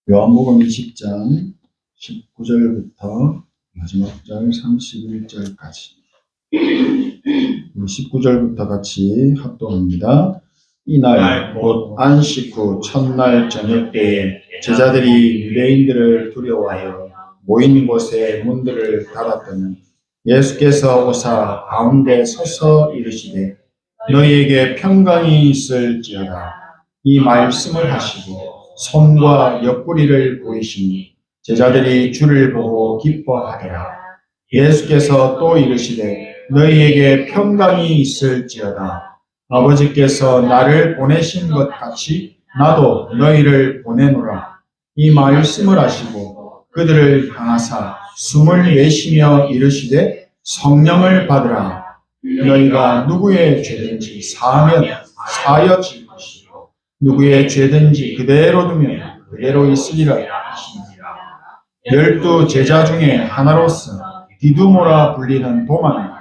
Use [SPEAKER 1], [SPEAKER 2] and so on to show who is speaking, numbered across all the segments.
[SPEAKER 1] 요한복음 20장 19절부터 마지막 절 31절까지 19절부터 같이 합독합니다. 이날 곧 안식 후 첫날 저녁 때에 제자들이 유대인들을 두려워하여 모인 곳에 문들을 닫았더니 예수께서 오사 가운데 서서 이르시되 너희에게 평강이 있을지어다. 이 말씀을 하시고 손과 옆구리를 보이시니 제자들이 주를 보고 기뻐하더라. 예수께서 또 이르시되 너희에게 평강이 있을지어다. 아버지께서 나를 보내신 것 같이 나도 너희를 보내노라. 이 말씀을 하시고 그들을 향하사 숨을 내쉬며 이르시되 성령을 받으라. 너희가 누구의 죄든지 사하면 사여질 것이요 누구의 죄든지 그대로 두면 그대로 있으리라 하시니라. 12 제자 중에 하나로서 디두모라 불리는 도마는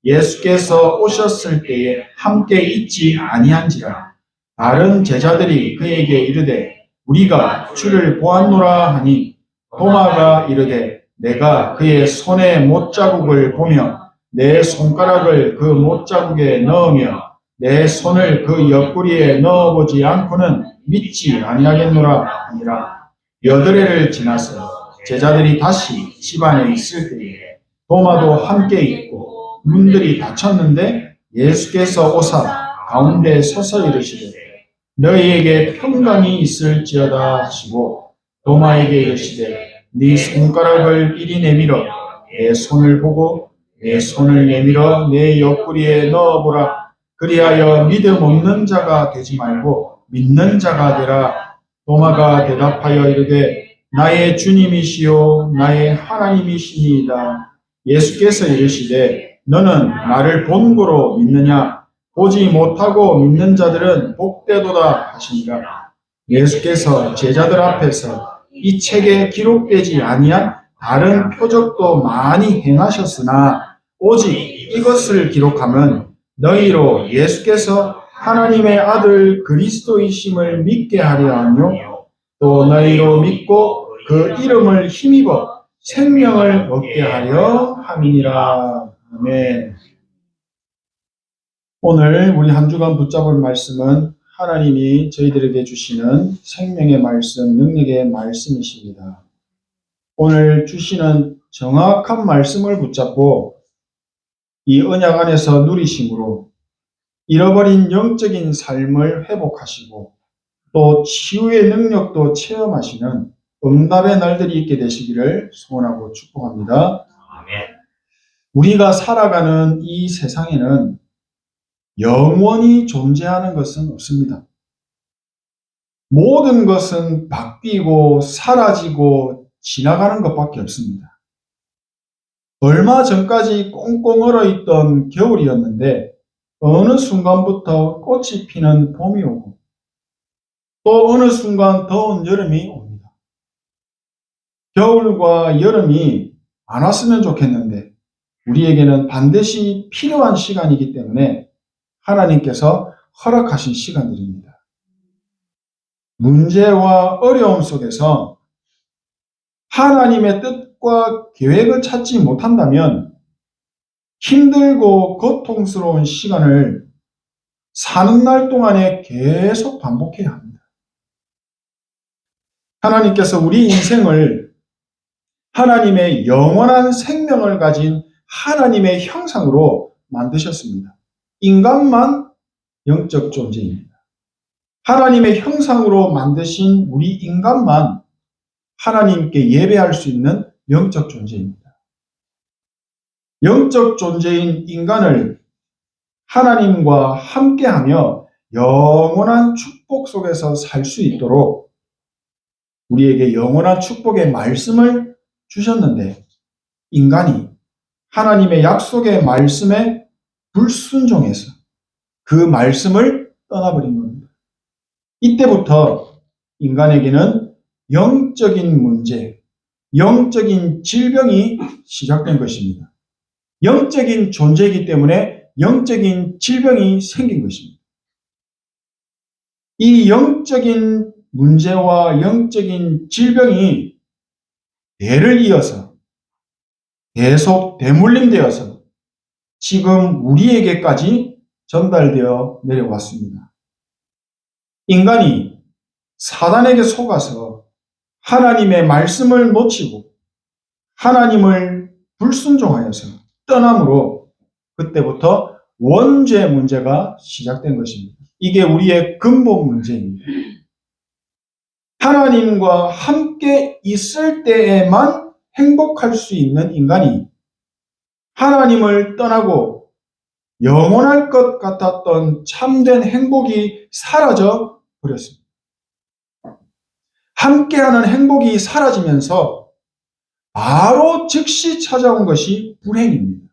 [SPEAKER 1] 예수께서 오셨을 때에 함께 있지 아니한지라. 다른 제자들이 그에게 이르되 우리가 주를 보았노라 하니 도마가 이르되 내가 그의 손에 못자국을 보며 내 손가락을 그 못자국에 넣으며 내 손을 그 옆구리에 넣어보지 않고는 믿지 아니하겠노라 하니라. 8해를 지나서 제자들이 다시 집안에 있을 때에 도마도 함께 있고 문들이 닫혔는데 예수께서 오사 가운데 서서 이르시되 너희에게 평강이 있을지어다 하시고 도마에게 이르시되 네 손가락을 이리 내밀어 내 손을 보고 내 손을 내밀어 내 옆구리에 넣어보라. 그리하여 믿음 없는 자가 되지 말고 믿는 자가 되라. 도마가 대답하여 이르되 나의 주님이시요 나의 하나님이시니이다. 예수께서 이르시되 너는 나를 본고로 믿느냐? 보지 못하고 믿는 자들은 복되도다 하시니라. 예수께서 제자들 앞에서 이 책에 기록되지 아니한 다른 표적도 많이 행하셨으나 오직 이것을 기록하면 너희로 예수께서 하나님의 아들 그리스도이심을 믿게 하려 하며 또 너희로 믿고 그 이름을 힘입어 생명을 얻게 하려 함이니라. 아멘. 오늘 우리 한 주간 붙잡을 말씀은 하나님이 저희들에게 주시는 생명의 말씀, 능력의 말씀이십니다. 오늘 주시는 정확한 말씀을 붙잡고 이 언약 안에서 누리심으로 잃어버린 영적인 삶을 회복하시고 또 치유의 능력도 체험하시는 응답의 날들이 있게 되시기를 소원하고 축복합니다. 우리가 살아가는 이 세상에는 영원히 존재하는 것은 없습니다. 모든 것은 바뀌고 사라지고 지나가는 것밖에 없습니다. 얼마 전까지 꽁꽁 얼어있던 겨울이었는데 어느 순간부터 꽃이 피는 봄이 오고 또 어느 순간 더운 여름이 옵니다. 겨울과 여름이 안 왔으면 좋겠는데 우리에게는 반드시 필요한 시간이기 때문에 하나님께서 허락하신 시간들입니다. 문제와 어려움 속에서 하나님의 뜻과 계획을 찾지 못한다면 힘들고 고통스러운 시간을 사는 날 동안에 계속 반복해야 합니다. 하나님께서 우리 인생을 하나님의 영원한 생명을 가진 하나님의 형상으로 만드셨습니다. 인간만 영적 존재입니다. 하나님의 형상으로 만드신 우리 인간만 하나님께 예배할 수 있는 영적 존재입니다. 영적 존재인 인간을 하나님과 함께하며 영원한 축복 속에서 살 수 있도록 우리에게 영원한 축복의 말씀을 주셨는데 인간이 하나님의 약속의 말씀에 불순종해서 그 말씀을 떠나버린 겁니다. 이때부터 인간에게는 영적인 문제, 영적인 질병이 시작된 것입니다. 영적인 존재이기 때문에 영적인 질병이 생긴 것입니다. 이 영적인 문제와 영적인 질병이 대를 이어서 계속 대물림되어서 지금 우리에게까지 전달되어 내려왔습니다. 인간이 사단에게 속아서 하나님의 말씀을 놓치고 하나님을 불순종하여서 떠남으로 그때부터 원죄 문제가 시작된 것입니다. 이게 우리의 근본 문제입니다. 하나님과 함께 있을 때에만 행복할 수 있는 인간이 하나님을 떠나고 영원할 것 같았던 참된 행복이 사라져 버렸습니다. 함께하는 행복이 사라지면서 바로 즉시 찾아온 것이 불행입니다.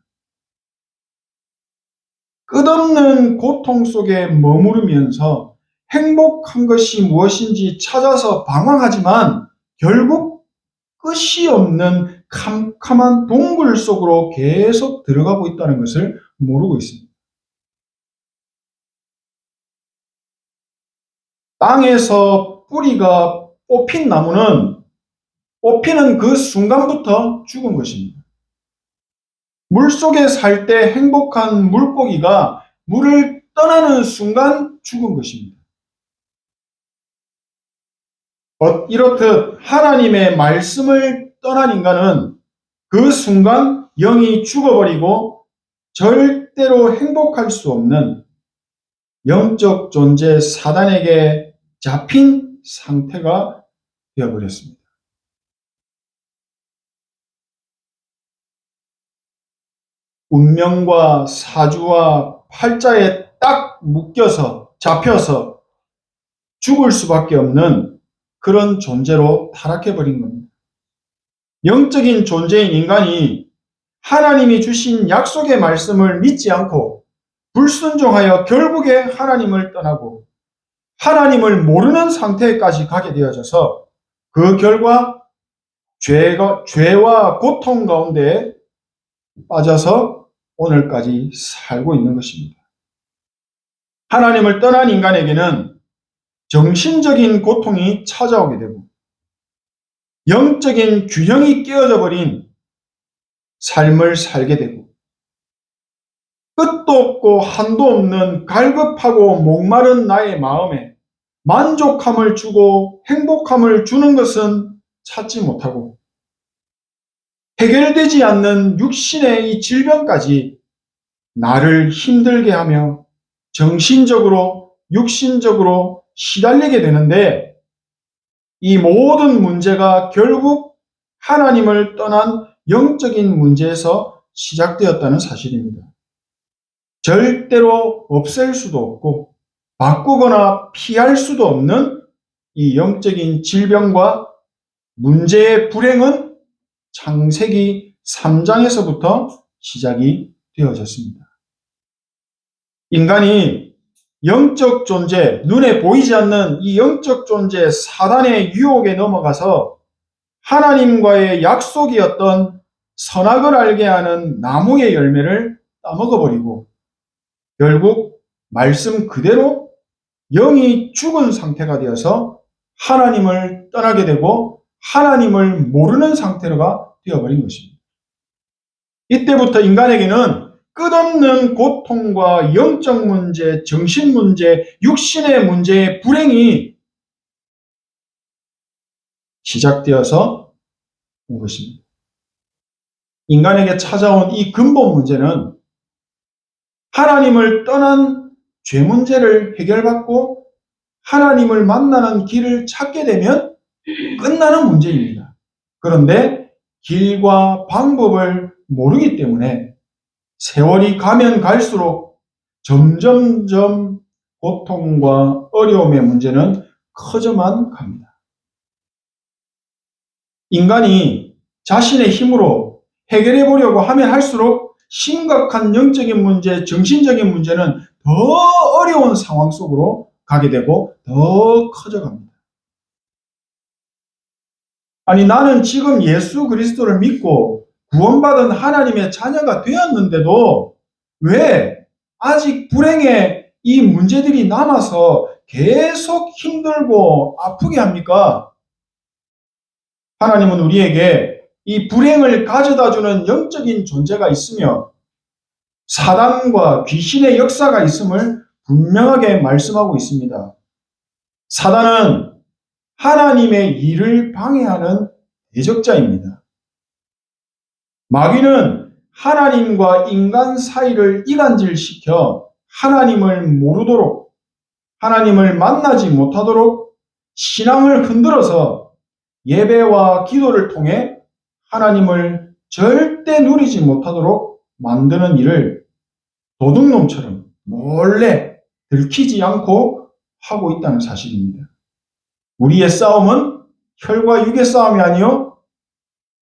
[SPEAKER 1] 끝없는 고통 속에 머무르면서 행복한 것이 무엇인지 찾아서 방황하지만 결국 끝이 없는 캄캄한 동굴 속으로 계속 들어가고 있다는 것을 모르고 있습니다. 땅에서 뿌리가 뽑힌 나무는 뽑히는 그 순간부터 죽은 것입니다. 물속에 살 때 행복한 물고기가 물을 떠나는 순간 죽은 것입니다. 이렇듯 하나님의 말씀을 떠난 인간은 그 순간 영이 죽어버리고 절대로 행복할 수 없는 영적 존재 사단에게 잡힌 상태가 되어버렸습니다. 운명과 사주와 팔자에 딱 묶여서 잡혀서 죽을 수밖에 없는 그런 존재로 타락해버린 겁니다. 영적인 존재인 인간이 하나님이 주신 약속의 말씀을 믿지 않고 불순종하여 결국에 하나님을 떠나고 하나님을 모르는 상태까지 가게 되어져서 그 결과 죄와 고통 가운데 빠져서 오늘까지 살고 있는 것입니다. 하나님을 떠난 인간에게는 정신적인 고통이 찾아오게 되고 영적인 균형이 깨어져 버린 삶을 살게 되고 끝도 없고 한도 없는 갈급하고 목마른 나의 마음에 만족함을 주고 행복함을 주는 것은 찾지 못하고 해결되지 않는 육신의 이 질병까지 나를 힘들게 하며 정신적으로 육신적으로 시달리게 되는데 이 모든 문제가 결국 하나님을 떠난 영적인 문제에서 시작되었다는 사실입니다. 절대로 없앨 수도 없고 바꾸거나 피할 수도 없는 이 영적인 질병과 문제의 불행은 창세기 3장에서부터 시작이 되어졌습니다. 인간이 영적 존재, 눈에 보이지 않는 이 영적 존재 사단의 유혹에 넘어가서 하나님과의 약속이었던 선악을 알게 하는 나무의 열매를 따먹어버리고 결국 말씀 그대로 영이 죽은 상태가 되어서 하나님을 떠나게 되고 하나님을 모르는 상태가 되어버린 것입니다. 이때부터 인간에게는 끝없는 고통과 영적 문제, 정신 문제, 육신의 문제의 불행이 시작되어서 온 것입니다. 인간에게 찾아온 이 근본 문제는 하나님을 떠난 죄 문제를 해결받고 하나님을 만나는 길을 찾게 되면 끝나는 문제입니다. 그런데 길과 방법을 모르기 때문에 세월이 가면 갈수록 점점점 고통과 어려움의 문제는 커져만 갑니다. 인간이 자신의 힘으로 해결해 보려고 하면 할수록 심각한 영적인 문제, 정신적인 문제는 더 어려운 상황 속으로 가게 되고 더 커져갑니다. 아니 나는 지금 예수 그리스도를 믿고 구원받은 하나님의 자녀가 되었는데도 왜 아직 불행의 이 문제들이 남아서 계속 힘들고 아프게 합니까? 하나님은 우리에게 이 불행을 가져다주는 영적인 존재가 있으며 사단과 귀신의 역사가 있음을 분명하게 말씀하고 있습니다. 사단은 하나님의 일을 방해하는 대적자입니다. 마귀는 하나님과 인간 사이를 이간질시켜 하나님을 모르도록, 하나님을 만나지 못하도록 신앙을 흔들어서 예배와 기도를 통해 하나님을 절대 누리지 못하도록 만드는 일을 도둑놈처럼 몰래 들키지 않고 하고 있다는 사실입니다. 우리의 싸움은 혈과 육의 싸움이 아니요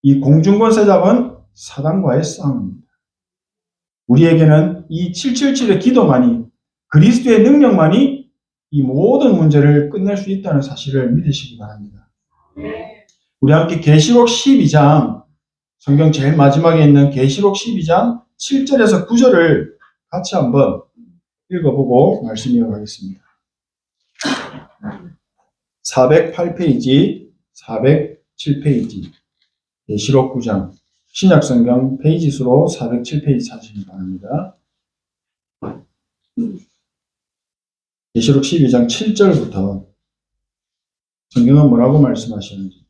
[SPEAKER 1] 이 공중권세 잡은 사단과의 싸움입니다. 우리에게는 이 777의 기도만이, 그리스도의 능력만이 이 모든 문제를 끝낼 수 있다는 사실을 믿으시기 바랍니다. 우리 함께 계시록 12장, 성경 제일 마지막에 있는 계시록 12장 7절에서 9절을 같이 한번 읽어보고 말씀 이어가겠습니다. 408페이지, 407페이지, 계시록 9장, 신약성경 페이지 수로 407페이지 찾으시기 바랍니다. 계시록 12장 7절부터 성경은 뭐라고 말씀하시는지.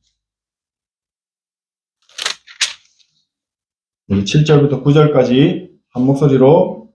[SPEAKER 1] 7절부터 9절까지 한 목소리로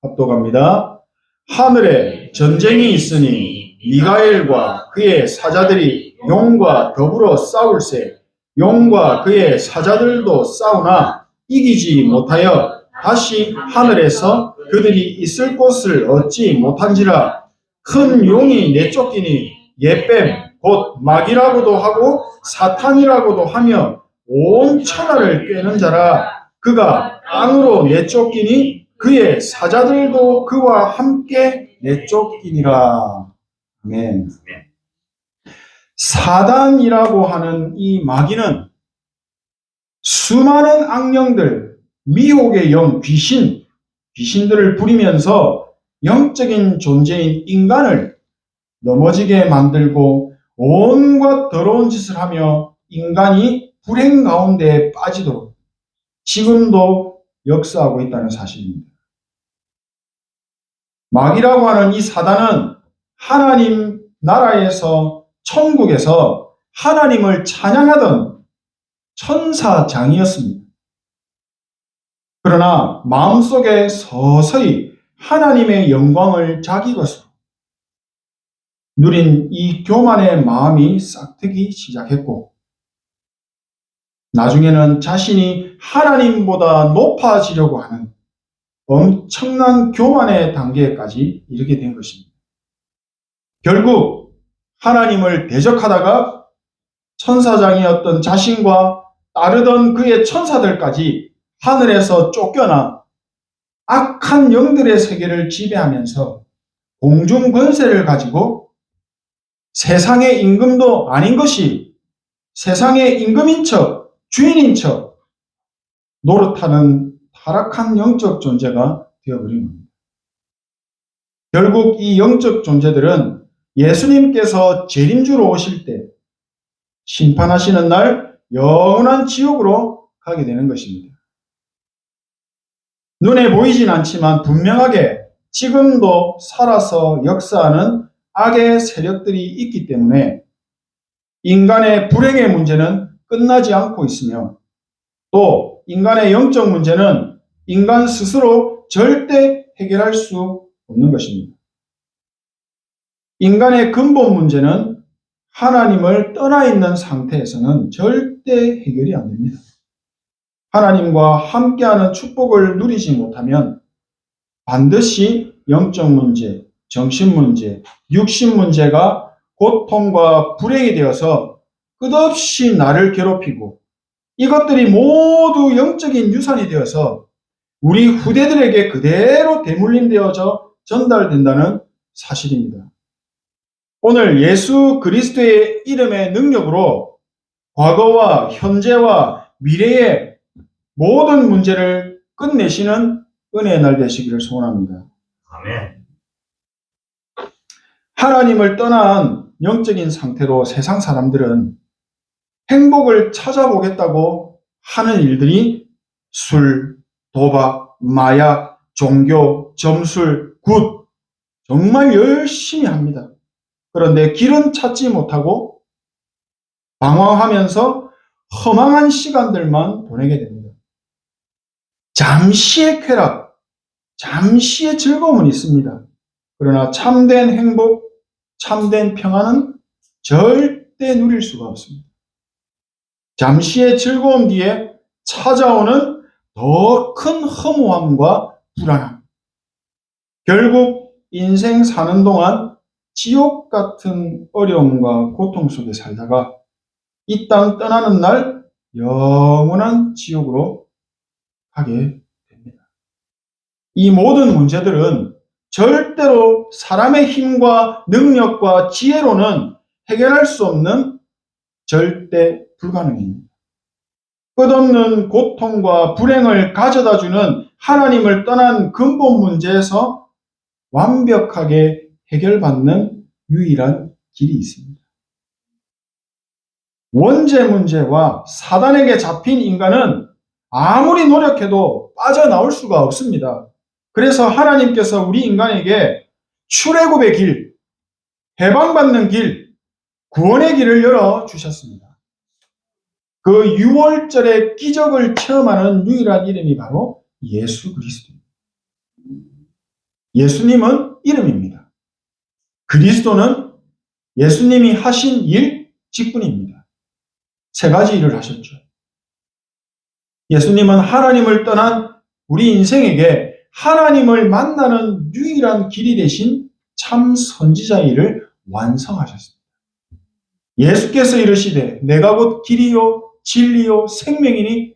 [SPEAKER 1] 합독합니다. 하늘에 전쟁이 있으니 미가엘과 그의 사자들이 용과 더불어 싸울세. 용과 그의 사자들도 싸우나 이기지 못하여 다시 하늘에서 그들이 있을 곳을 얻지 못한지라. 큰 용이 내쫓기니 예뱀 곧 마귀라고도 하고 사탄이라고도 하며 온 천하를 꿰는 자라. 그가 땅으로 내쫓기니 그의 사자들도 그와 함께 내쫓기니라. 아멘. 사단이라고 하는 이 마귀는 수많은 악령들, 미혹의 영, 귀신들을 부리면서 영적인 존재인 인간을 넘어지게 만들고 온갖 더러운 짓을 하며 인간이 불행 가운데 빠지도록 지금도 역사하고 있다는 사실입니다. 마귀라고 하는 이 사단은 하나님 나라에서, 천국에서 하나님을 찬양하던 천사장이었습니다. 그러나 마음속에 서서히 하나님의 영광을 자기 것으로 누린 이 교만의 마음이 싹트기 시작했고, 나중에는 자신이 하나님보다 높아지려고 하는 엄청난 교만의 단계까지 이르게 된 것입니다. 결국 하나님을 대적하다가 천사장이었던 자신과 따르던 그의 천사들까지 하늘에서 쫓겨나 악한 영들의 세계를 지배하면서 공중 권세를 가지고 세상의 임금도 아닌 것이 세상의 임금인 척, 주인인 척 노릇하는 타락한 영적 존재가 되어버린 겁니다. 결국 이 영적 존재들은 예수님께서 재림주로 오실 때 심판하시는 날 영원한 지옥으로 가게 되는 것입니다. 눈에 보이진 않지만 분명하게 지금도 살아서 역사하는 악의 세력들이 있기 때문에 인간의 불행의 문제는 끝나지 않고 있으며, 또 인간의 영적 문제는 인간 스스로 절대 해결할 수 없는 것입니다. 인간의 근본 문제는 하나님을 떠나 있는 상태에서는 절대 해결이 안 됩니다. 하나님과 함께하는 축복을 누리지 못하면 반드시 영적 문제, 정신 문제, 육신 문제가 고통과 불행이 되어서 끝없이 나를 괴롭히고, 이것들이 모두 영적인 유산이 되어서 우리 후대들에게 그대로 대물림되어져 전달된다는 사실입니다. 오늘 예수 그리스도의 이름의 능력으로 과거와 현재와 미래의 모든 문제를 끝내시는 은혜의 날 되시기를 소원합니다.
[SPEAKER 2] 아멘.
[SPEAKER 1] 하나님을 떠난 영적인 상태로 세상 사람들은 행복을 찾아보겠다고 하는 일들이 술, 도박, 마약, 종교, 점술, 굿 정말 열심히 합니다. 그런데 길은 찾지 못하고 방황하면서 허망한 시간들만 보내게 됩니다. 잠시의 쾌락, 잠시의 즐거움은 있습니다. 그러나 참된 행복, 참된 평안은 절대 누릴 수가 없습니다. 잠시의 즐거움 뒤에 찾아오는 더 큰 허무함과 불안함. 결국 인생 사는 동안 지옥 같은 어려움과 고통 속에 살다가 이 땅 떠나는 날 영원한 지옥으로 가게 됩니다. 이 모든 문제들은 절대로 사람의 힘과 능력과 지혜로는 해결할 수 없는 절대 불가능입니다. 끝없는 고통과 불행을 가져다주는 하나님을 떠난 근본 문제에서 완벽하게 해결받는 유일한 길이 있습니다. 원죄 문제와 사단에게 잡힌 인간은 아무리 노력해도 빠져나올 수가 없습니다. 그래서 하나님께서 우리 인간에게 출애굽의 길, 해방받는 길, 구원의 길을 열어주셨습니다. 그 6월절의 기적을 체험하는 유일한 이름이 바로 예수 그리스도입니다. 예수님은 이름입니다. 그리스도는 예수님이 하신 일, 직분입니다. 세 가지 일을 하셨죠. 예수님은 하나님을 떠난 우리 인생에게 하나님을 만나는 유일한 길이 되신 참 선지자의 일을 완성하셨습니다. 예수께서 이르시되 내가 곧 길이요 진리요 생명이니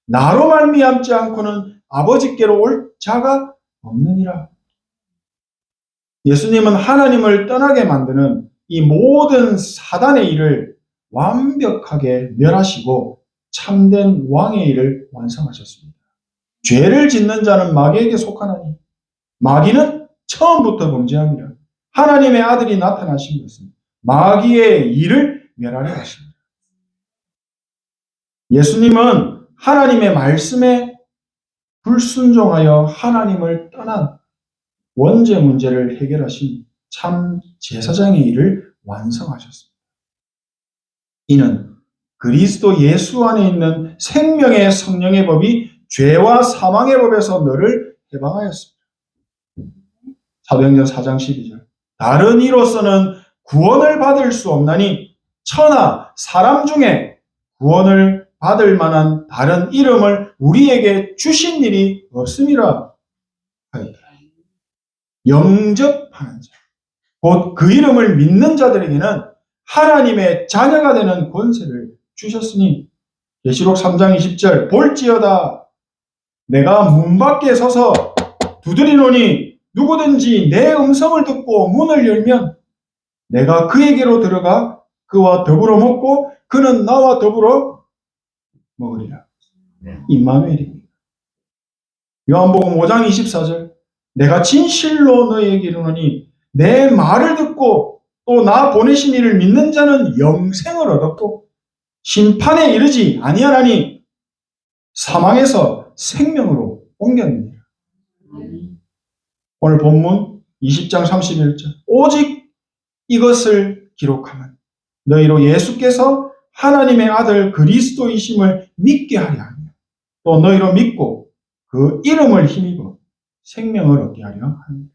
[SPEAKER 1] 나로 말미암지 않고는 아버지께로 올 자가 없느니라. 예수님은 하나님을 떠나게 만드는 이 모든 사단의 일을 완벽하게 멸하시고 참된 왕의 일을 완성하셨습니다. 죄를 짓는 자는 마귀에게 속하나니 마귀는 처음부터 범죄합니다. 하나님의 아들이 나타나신 것은 마귀의 일을 멸하려 하십니다. 예수님은 하나님의 말씀에 불순종하여 하나님을 떠난 원죄 문제를 해결하신 참 제사장의 일을 완성하셨습니다. 이는 그리스도 예수 안에 있는 생명의 성령의 법이 죄와 사망의 법에서 너를 해방하였습니다. 사도행전 4장 12절. 다른 이로서는 구원을 받을 수 없나니 천하 사람 중에 구원을 받을 만한 다른 이름을 우리에게 주신 일이 없음이라 하였다. 영접하는 자, 곧 그 이름을 믿는 자들에게는 하나님의 자녀가 되는 권세를 주셨으니 계시록 3장 20절 볼지어다 내가 문 밖에 서서 두드리노니 누구든지 내 음성을 듣고 문을 열면 내가 그에게로 들어가 그와 더불어 먹고 그는 나와 더불어 먹으리라. 임마누엘입니다. 요한복음 5장 24절 내가 진실로 너희에게 이르노니 내 말을 듣고 또 나 보내신 이를 믿는 자는 영생을 얻었고 심판에 이르지 아니하나니 사망에서 생명으로 옮겼느니라. 오늘 본문 20장 31절 오직 이것을 기록하면 너희로 예수께서 하나님의 아들 그리스도이심을 믿게 하려 하며 또 너희로 믿고 그 이름을 힘입어 생명을 얻게 하려 합니다.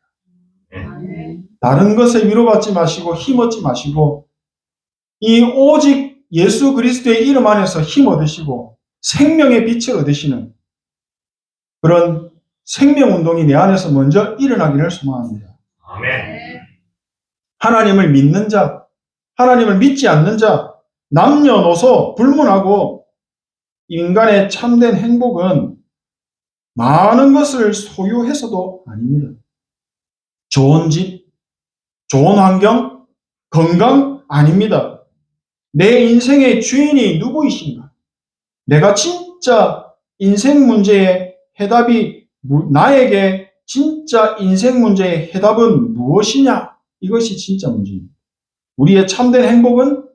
[SPEAKER 1] 다른 것에 위로받지 마시고 힘없지 마시고 이 오직 예수 그리스도의 이름 안에서 힘 얻으시고 생명의 빛을 얻으시는 그런 생명운동이 내 안에서 먼저 일어나기를 소망합니다.
[SPEAKER 2] 아멘.
[SPEAKER 1] 하나님을 믿는 자, 하나님을 믿지 않는 자, 남녀노소 불문하고 인간의 참된 행복은 많은 것을 소유해서도 아닙니다. 좋은 집, 좋은 환경, 건강 아닙니다. 내 인생의 주인이 누구이신가? 내가 진짜 인생 문제의 해답이 나에게 진짜 인생 문제의 해답은 무엇이냐? 이것이 진짜 문제입니다. 우리의 참된 행복은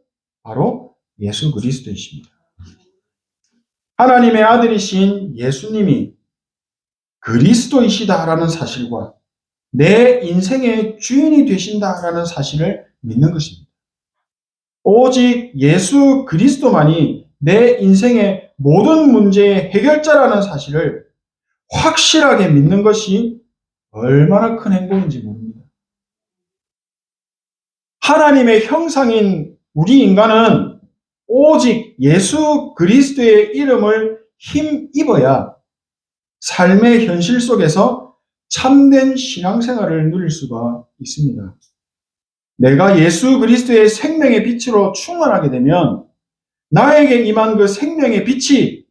[SPEAKER 1] 바로 예수 그리스도이십니다. 하나님의 아들이신 예수님이 그리스도이시다라는 사실과 내 인생의 주인이 되신다라는 사실을 믿는 것입니다. 오직 예수 그리스도만이 내 인생의 모든 문제의 해결자라는 사실을 확실하게 믿는 것이 얼마나 큰 행복인지 모릅니다. 하나님의 형상인 우리 인간은 오직 예수 그리스도의 이름을 힘입어야 삶의 현실 속에서 참된 신앙생활을 누릴 수가 있습니다. 내가 예수 그리스도의 생명의 빛으로 충만하게 되면 나에게 임한 그 생명의 빛이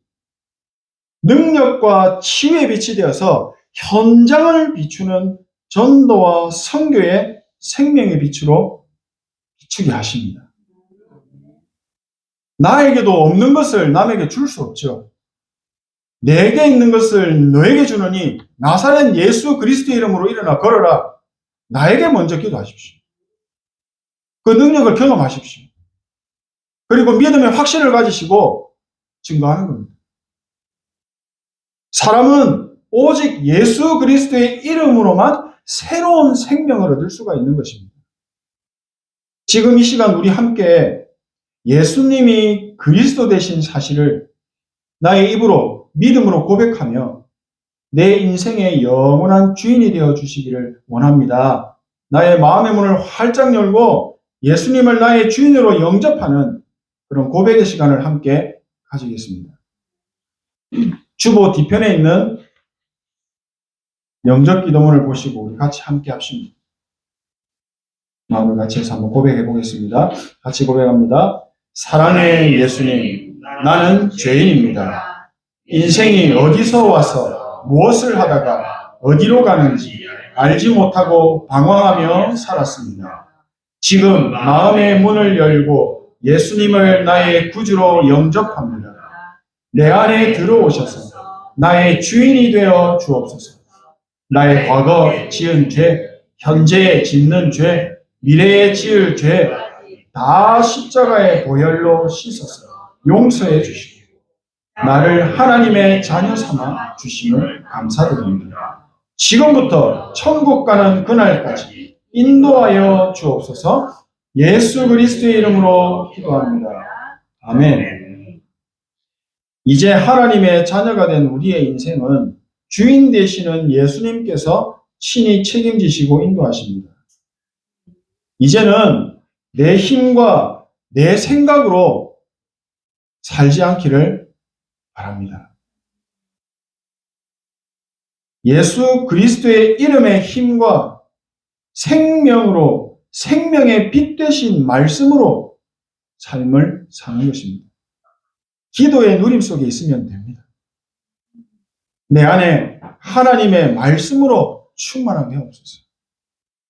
[SPEAKER 1] 능력과 치유의 빛이 되어서 현장을 비추는 전도와 선교의 생명의 빛으로 비추게 하십니다. 나에게도 없는 것을 남에게 줄 수 없죠. 내게 있는 것을 너에게 주느니 나사렛 예수 그리스도의 이름으로 일어나 걸어라. 나에게 먼저 기도하십시오. 그 능력을 경험하십시오. 그리고 믿음의 확신을 가지시고 증거하는 겁니다. 사람은 오직 예수 그리스도의 이름으로만 새로운 생명을 얻을 수가 있는 것입니다. 지금 이 시간 우리 함께 예수님이 그리스도 되신 사실을 나의 입으로 믿음으로 고백하며 내 인생의 영원한 주인이 되어 주시기를 원합니다. 나의 마음의 문을 활짝 열고 예수님을 나의 주인으로 영접하는 그런 고백의 시간을 함께 가지겠습니다. 주보 뒤편에 있는 영접 기도문을 보시고 우리 같이 함께 합시다. 마음을 같이 해서 한번 고백해 보겠습니다. 같이 고백합니다. 사랑의 예수님, 나는 죄인입니다. 인생이 어디서 와서 무엇을 하다가 어디로 가는지 알지 못하고 방황하며 살았습니다. 지금 마음의 문을 열고 예수님을 나의 구주로 영접합니다. 내 안에 들어오셔서 나의 주인이 되어 주옵소서. 나의 과거 지은 죄, 현재 짓는 죄, 미래에 지을 죄 다 십자가의 보혈로 씻어서 용서해 주시고 나를 하나님의 자녀 삼아 주심을 감사드립니다. 지금부터 천국 가는 그날까지 인도하여 주옵소서. 예수 그리스도의 이름으로 기도합니다. 아멘. 이제 하나님의 자녀가 된 우리의 인생은 주인 되시는 예수님께서 친히 책임지시고 인도하십니다. 이제는 내 힘과 내 생각으로 살지 않기를 바랍니다. 예수 그리스도의 이름의 힘과 생명으로 생명의 빛 되신 말씀으로 삶을 사는 것입니다. 기도의 누림 속에 있으면 됩니다. 내 안에 하나님의 말씀으로 충만하게 하옵소서.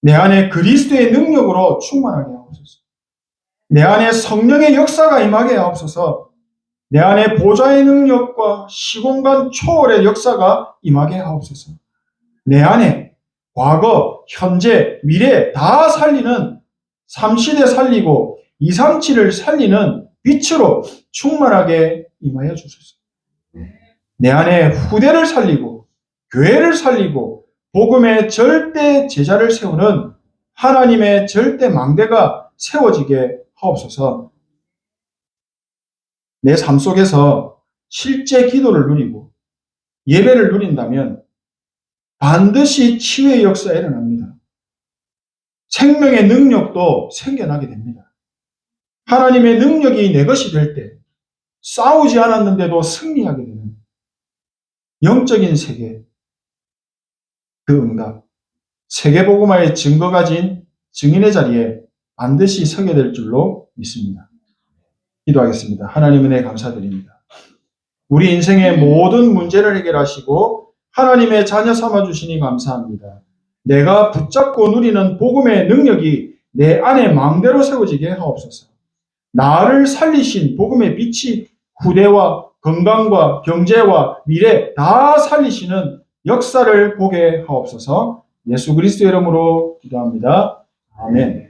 [SPEAKER 1] 내 안에 그리스도의 능력으로 충만하게 하옵소서. 내 안에 성령의 역사가 임하게 하옵소서. 내 안에 보좌의 능력과 시공간 초월의 역사가 임하게 하옵소서. 내 안에 과거, 현재, 미래 다 살리는 3시대 살리고 237을 살리는 빛으로 충만하게 임하여 주소서. 내 안에 후대를 살리고 교회를 살리고 복음의 절대 제자를 세우는 하나님의 절대 망대가 세워지게 하옵소서. 내 삶 속에서 실제 기도를 누리고 예배를 누린다면 반드시 치유의 역사가 일어납니다. 생명의 능력도 생겨나게 됩니다. 하나님의 능력이 내 것이 될 때 싸우지 않았는데도 승리하게 되는 영적인 세계, 그 응답, 세계복음화의 증거 가진 증인의 자리에 반드시 서게 될 줄로 믿습니다. 기도하겠습니다. 하나님 은혜 감사드립니다. 우리 인생의 모든 문제를 해결하시고 하나님의 자녀 삼아주시니 감사합니다. 내가 붙잡고 누리는 복음의 능력이 내 안에 망대로 세워지게 하옵소서. 나를 살리신 복음의 빛이 후대와 건강과 경제와 미래 다 살리시는 역사를 보게 하옵소서. 예수 그리스도의 이름으로 기도합니다. 아멘.